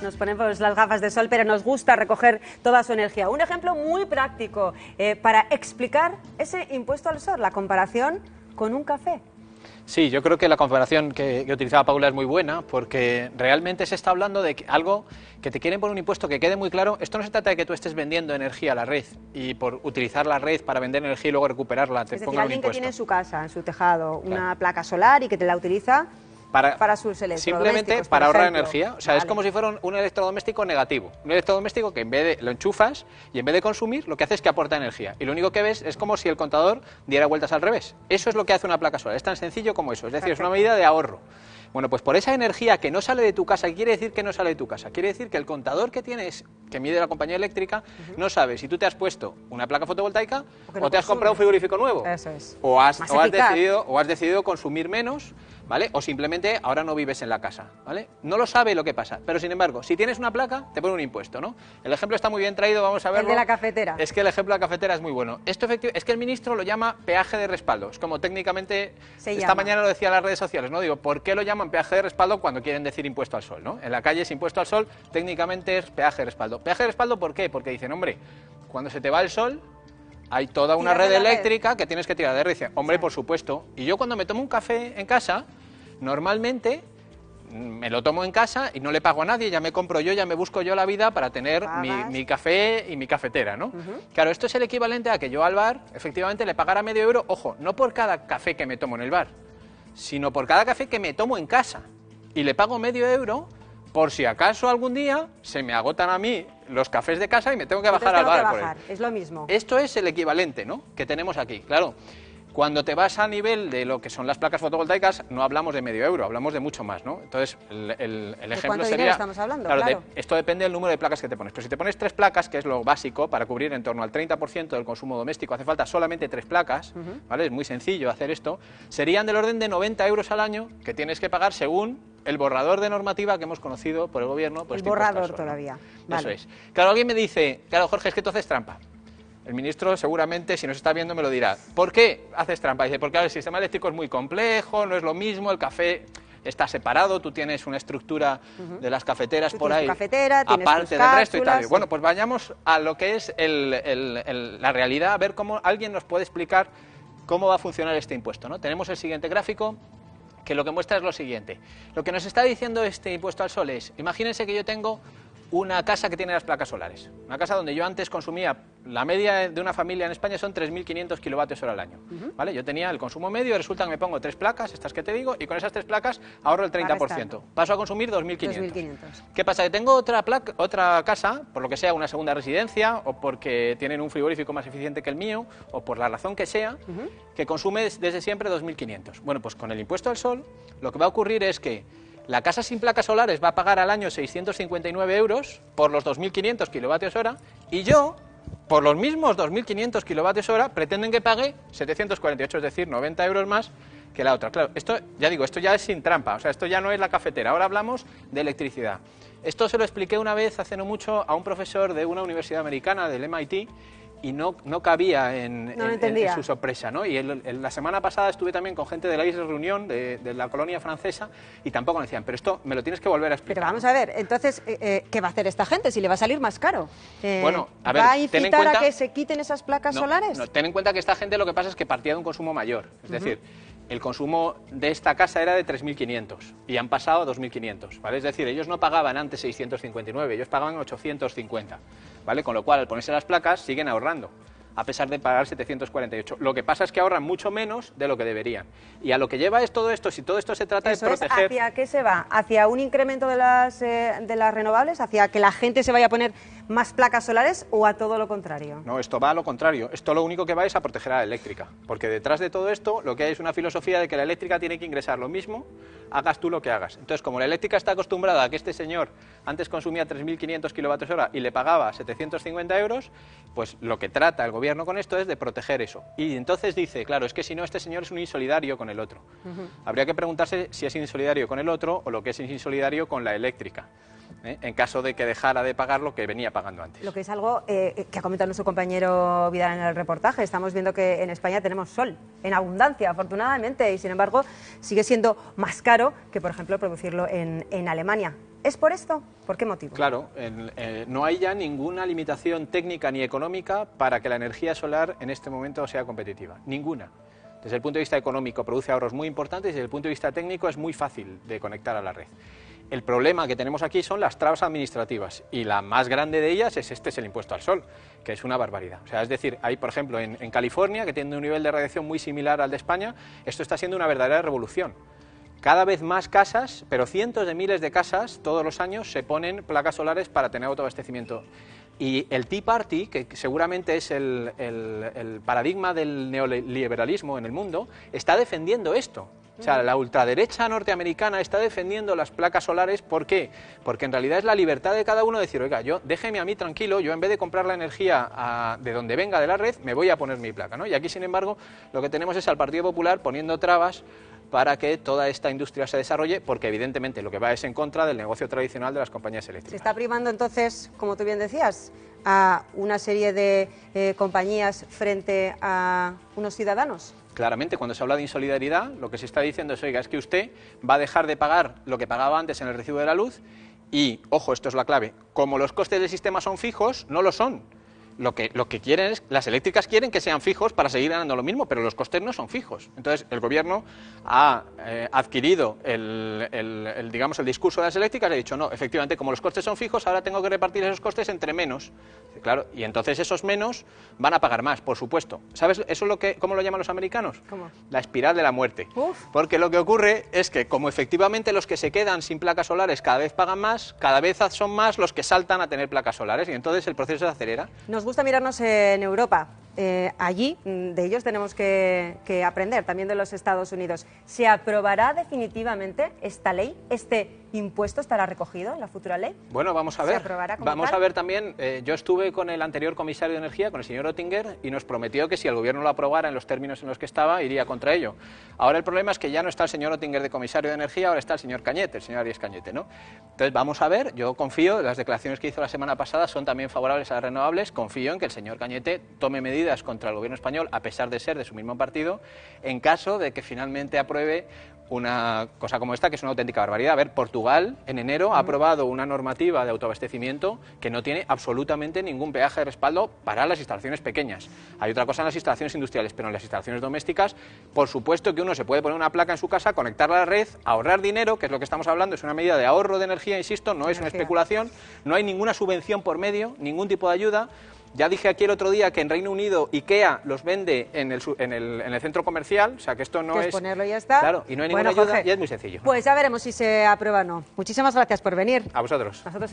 nos ponemos las gafas de sol, pero nos gusta recoger toda su energía. Un ejemplo muy práctico para explicar ese impuesto al sol, la comparación con un café. Sí, yo creo que la comparación que utilizaba Paula es muy buena, porque realmente se está hablando de algo que te quieren poner un impuesto que quede muy claro. Esto no se trata de que tú estés vendiendo energía a la red y por utilizar la red para vender energía y luego recuperarla te pongan un impuesto. Alguien que tiene en su casa, en su tejado, una placa solar y que te la utiliza para sus electrodomésticos, simplemente para ahorrar energía. O sea, es como si fuera un electrodoméstico negativo. Un electrodoméstico que en vez de lo enchufas y en vez de consumir, lo que hace es que aporta energía. Y lo único que ves es como si el contador diera vueltas al revés. Eso es lo que hace una placa solar. Es tan sencillo como eso. Es decir, es una medida de ahorro. Bueno, pues por esa energía que no sale de tu casa, ¿qué quiere decir que no sale de tu casa? Quiere decir que el contador que tienes, que mide la compañía eléctrica, no sabe si tú te has puesto una placa fotovoltaica o te has comprado un frigorífico nuevo. Eso es. O has decidido consumir menos, ¿vale? O simplemente ahora no vives en la casa, ¿vale? No lo sabe lo que pasa, pero sin embargo, si tienes una placa, te pone un impuesto, ¿no? El ejemplo está muy bien traído, vamos a verlo. El de la cafetera. Es que el ejemplo de la cafetera es muy bueno. Esto es que el ministro lo llama peaje de respaldo. Es como técnicamente, esta mañana lo decía en las redes sociales, ¿no? Digo, ¿por qué lo llaman peaje de respaldo cuando quieren decir impuesto al sol, ¿no? En la calle es impuesto al sol, técnicamente es peaje de respaldo. ¿Peaje de respaldo por qué? Porque dicen, hombre, cuando se te va el sol, hay toda una red eléctrica que tienes que tirar de red. Dice, hombre, por supuesto. Y yo cuando me tomo un café en casa, normalmente me lo tomo en casa y no le pago a nadie, ya me compro yo, ya me busco yo la vida para tener mi café y mi cafetera, ¿no? Claro, esto es el equivalente a que yo al bar, efectivamente, le pagara medio euro, ojo, no por cada café que me tomo en el bar, sino por cada café que me tomo en casa. Y le pago medio euro por si acaso algún día se me agotan a mí los cafés de casa y me tengo que bajar al bar. Por él. Es lo mismo. Esto es el equivalente, ¿no?, que tenemos aquí, claro. Cuando te vas a nivel de lo que son las placas fotovoltaicas, no hablamos de medio euro, hablamos de mucho más, ¿no? Entonces, el ejemplo sería... estamos hablando? Claro. Esto depende del número de placas que te pones. Pero si te pones 3 placas, que es lo básico, para cubrir en torno al 30% del consumo doméstico, hace falta solamente 3 placas, ¿vale? Es muy sencillo hacer esto. Serían del orden de 90 euros al año que tienes que pagar según el borrador de normativa que hemos conocido por el Gobierno. Por el borrador todavía. Vale. Eso es. Claro, alguien me dice, claro, Jorge, es que tú haces trampa. El ministro seguramente, si nos está viendo, me lo dirá. ¿Por qué haces trampa? Dice, porque el sistema eléctrico es muy complejo, no es lo mismo, el café está separado, tú tienes una estructura de las cafeteras por ahí, aparte del resto y tal. Bueno, pues vayamos a lo que es la realidad, a ver cómo alguien nos puede explicar cómo va a funcionar este impuesto, ¿no? Tenemos el siguiente gráfico, que lo que muestra es lo siguiente. Lo que nos está diciendo este impuesto al sol es, imagínense que yo tengo una casa que tiene las placas solares, una casa donde yo antes consumía, la media de una familia en España son 3.500 kilovatios hora al año, ¿vale? Yo tenía el consumo medio, resulta que me pongo 3 placas, estas que te digo, y con esas 3 placas ahorro el 30%, paso a consumir 2.500. ¿Qué pasa? Que tengo otra casa, por lo que sea una segunda residencia, o porque tienen un frigorífico más eficiente que el mío, o por la razón que sea, que consume desde siempre 2.500. Bueno, pues con el impuesto al sol, lo que va a ocurrir es que la casa sin placas solares va a pagar al año 659 euros por los 2.500 kilovatios hora y yo, por los mismos 2.500 kilovatios hora, pretenden que pague 748, es decir, 90 euros más que la otra. Claro, esto, ya digo, esto ya es sin trampa, o sea, esto ya no es la cafetera, ahora hablamos de electricidad. Esto se lo expliqué una vez, hace no mucho, a un profesor de una universidad americana, del MIT, y no cabía en su sorpresa, ¿no? Y la semana pasada estuve también con gente de la isla Reunión, de la colonia francesa, y tampoco me decían, pero esto me lo tienes que volver a explicar. Pero vamos a ver, entonces, ¿qué va a hacer esta gente si le va a salir más caro? Bueno, a ver, ¿va a incitar a que se quiten esas placas solares? No, ten en cuenta que esta gente lo que pasa es que partía de un consumo mayor, es decir, el consumo de esta casa era de 3.500 y han pasado a 2.500, ¿vale? Es decir, ellos no pagaban antes 659, ellos pagaban 850, ¿vale? Con lo cual, al ponerse las placas, siguen ahorrando, a pesar de pagar 748. Lo que pasa es que ahorran mucho menos de lo que deberían. Y a lo que lleva es todo esto, si todo esto se trata de proteger... ¿Hacia qué se va? ¿Hacia un incremento de las renovables? ¿Hacia que la gente se vaya a poner más placas solares o a todo lo contrario? No, esto va a lo contrario. Esto lo único que va es a proteger a la eléctrica. Porque detrás de todo esto lo que hay es una filosofía de que la eléctrica tiene que ingresar lo mismo, hagas tú lo que hagas. Entonces, como la eléctrica está acostumbrada a que este señor antes consumía 3.500 kilovatios hora y le pagaba 750 euros, pues lo que trata el gobierno con esto es de proteger eso. Y entonces dice, claro, es que si no, este señor es un insolidario con el otro. Habría que preguntarse si es insolidario con el otro o lo que es insolidario con la eléctrica, en caso de que dejara de pagar lo que venía pagando antes. Lo que es algo que ha comentado nuestro compañero Vidal en el reportaje. Estamos viendo que en España tenemos sol en abundancia, afortunadamente, y sin embargo sigue siendo más caro que, por ejemplo, producirlo en Alemania. ¿Es por esto? ¿Por qué motivo? Claro, no hay ya ninguna limitación técnica ni económica para que la energía solar en este momento sea competitiva. Ninguna. Desde el punto de vista económico produce ahorros muy importantes y desde el punto de vista técnico es muy fácil de conectar a la red. El problema que tenemos aquí son las trabas administrativas y la más grande de ellas es el impuesto al sol, que es una barbaridad. O sea, es decir, hay, por ejemplo, en California, que tiene un nivel de radiación muy similar al de España, esto está siendo una verdadera revolución. Cada vez más casas, pero cientos de miles de casas, todos los años se ponen placas solares para tener autoabastecimiento. Y el Tea Party, que seguramente es el paradigma del neoliberalismo en el mundo, está defendiendo esto. O sea, la ultraderecha norteamericana está defendiendo las placas solares. ¿Por qué? Porque en realidad es la libertad de cada uno de decir, oiga, déjeme a mí tranquilo, yo en vez de comprar la energía de donde venga de la red, me voy a poner mi placa, ¿no? Y aquí, sin embargo, lo que tenemos es al Partido Popular poniendo trabas para que toda esta industria se desarrolle, porque evidentemente lo que va es en contra del negocio tradicional de las compañías eléctricas. Se está primando entonces, como tú bien decías, a una serie de compañías frente a unos ciudadanos. Claramente, cuando se habla de insolidaridad, lo que se está diciendo es, oiga, es que usted va a dejar de pagar lo que pagaba antes en el recibo de la luz y, ojo, esto es la clave, como los costes del sistema son fijos, no lo son. Lo que quieren es, las eléctricas quieren que sean fijos para seguir ganando lo mismo, pero los costes no son fijos. Entonces, el gobierno ha adquirido digamos, el discurso de las eléctricas y ha dicho, no, efectivamente, como los costes son fijos, ahora tengo que repartir esos costes entre menos. Claro, y entonces esos menos van a pagar más, por supuesto. ¿Sabes eso cómo lo llaman los americanos? ¿Cómo? La espiral de la muerte. Uf. Porque lo que ocurre es que, como efectivamente los que se quedan sin placas solares cada vez pagan más, cada vez son más los que saltan a tener placas solares y entonces el proceso se acelera. Nos gusta mirarnos en Europa. Allí de ellos tenemos que aprender, también de los Estados Unidos. ¿Se aprobará definitivamente esta ley? ¿Este impuesto estará recogido en la futura ley? Bueno, vamos a ¿Se ver. aprobará como Vamos tal? a ver también, yo estuve con el anterior comisario de Energía, con el señor Oettinger, y nos prometió que si el gobierno lo aprobara en los términos en los que estaba, iría contra ello. Ahora el problema es que ya no está el señor Oettinger de comisario de Energía, ahora está el señor Cañete, el señor Arias Cañete, ¿no? Entonces vamos a ver, yo confío, las declaraciones que hizo la semana pasada son también favorables a las renovables, confío en que el señor Cañete tome medidas contra el gobierno español, a pesar de ser de su mismo partido, en caso de que finalmente apruebe una cosa como esta, que es una auténtica barbaridad. A ver, Portugal en enero ha aprobado una normativa de autoabastecimiento que no tiene absolutamente ningún peaje de respaldo para las instalaciones pequeñas. Hay otra cosa en las instalaciones industriales, pero en las instalaciones domésticas, por supuesto que uno se puede poner una placa en su casa, conectarla a la red, ahorrar dinero, que es lo que estamos hablando, es una medida de ahorro de energía, insisto, no es una especulación, no hay ninguna subvención por medio, ningún tipo de ayuda. Ya dije aquí el otro día que en Reino Unido IKEA los vende en el centro comercial, o sea que esto no es ponerlo y ya está. Claro, y no hay ninguna ayuda, y es muy sencillo. Pues ya veremos si se aprueba o no. Muchísimas gracias por venir. A vosotros. Nosotros